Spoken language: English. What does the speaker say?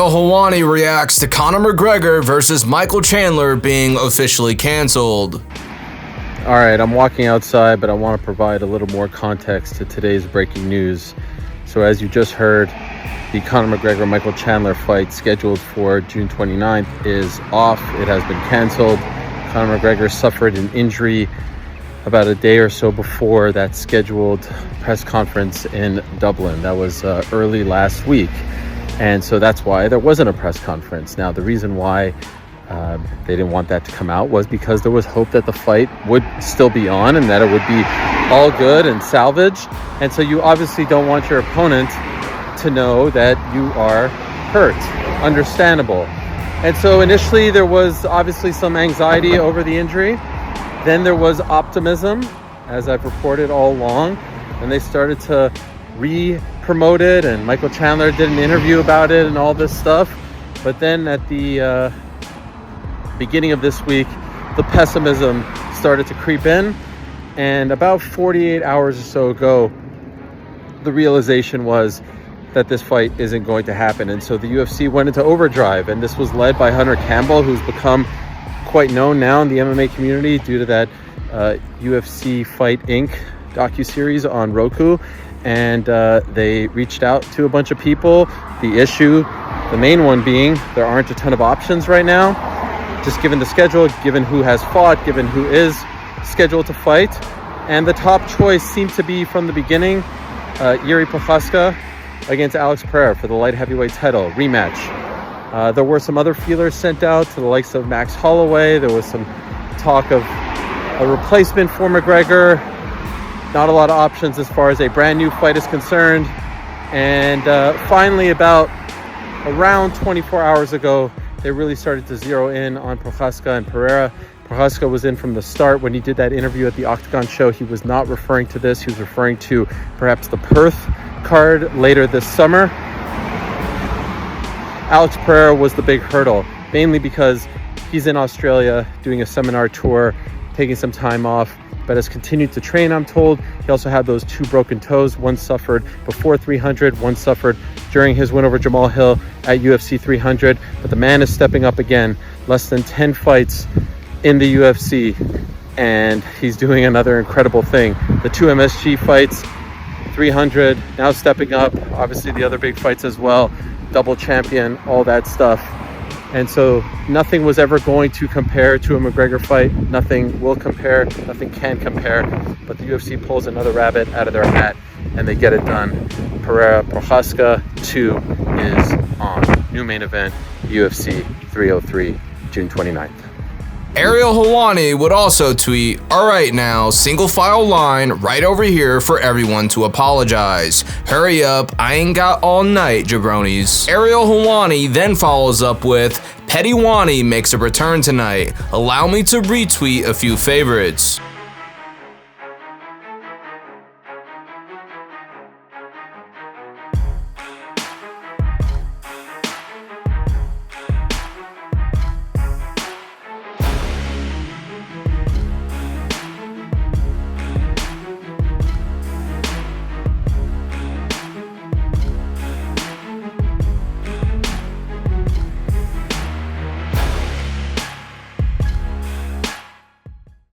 Ariel Helwani reacts to Conor McGregor versus Michael Chandler being officially canceled. All right, I'm walking outside, but I want to provide a little more context to today's breaking news. So as you just heard, the Conor McGregor-Michael Chandler fight scheduled for June 29th is off. It has been canceled. Conor McGregor suffered an injury about a day or so before that scheduled press conference in Dublin. That was early last week. And so that's why there wasn't a press conference. Now, the reason why they didn't want that to come out was because there was hope that the fight would still be on and that it would be all good and salvaged. And so you obviously don't want your opponent to know that you are hurt. Understandable. And so initially there was obviously some anxiety over the injury. Then there was optimism, as I've reported all along, and they started to re-promote it, and Michael Chandler did an interview about it and all this stuff. But then at the beginning of this week, the pessimism started to creep in, and about 48 hours or so ago, the realization was that this fight isn't going to happen. And so the UFC went into overdrive, and this was led by Hunter Campbell, who's become quite known now in the MMA community due to that UFC Fight Inc. docuseries on Roku. And they reached out to a bunch of people. The main one being, there aren't a ton of options right now, just given the schedule, given who has fought, given who is scheduled to fight. And the top choice seemed to be, from the beginning, Jiří Procházka against Alex Pereira for the light heavyweight title rematch. There were some other feelers sent out to the likes of Max Holloway. There was some talk of a replacement for McGregor. Not a lot of options as far as a brand new fight is concerned. And finally, about around 24 hours ago, they really started to zero in on Procházka and Pereira. Procházka was in from the start. When he did that interview at the Octagon show, he was not referring to this. He was referring to perhaps the Perth card later this summer. Alex Pereira was the big hurdle, mainly because he's in Australia doing a seminar tour, taking some time off, but has continued to train, I'm told. He also had those 2 broken toes. One suffered before 300, one suffered during his win over Jamahal Hill at UFC 300. But the man is stepping up again. Less than 10 fights in the UFC, and he's doing another incredible thing. The 2 MSG fights, 300, now stepping up. Obviously the other big fights as well. Double champion, all that stuff. And so nothing was ever going to compare to a McGregor fight. Nothing will compare, nothing can compare. But the UFC pulls another rabbit out of their hat and they get it done. Pereira Procházka 2 is on. New main event, UFC 303, June 29th. Ariel Helwani would also tweet, "Alright now, single file line right over here for everyone to apologize. Hurry up, I ain't got all night, jabronis." Ariel Helwani then follows up with, "Petty Wani makes a return tonight. Allow me to retweet a few favorites."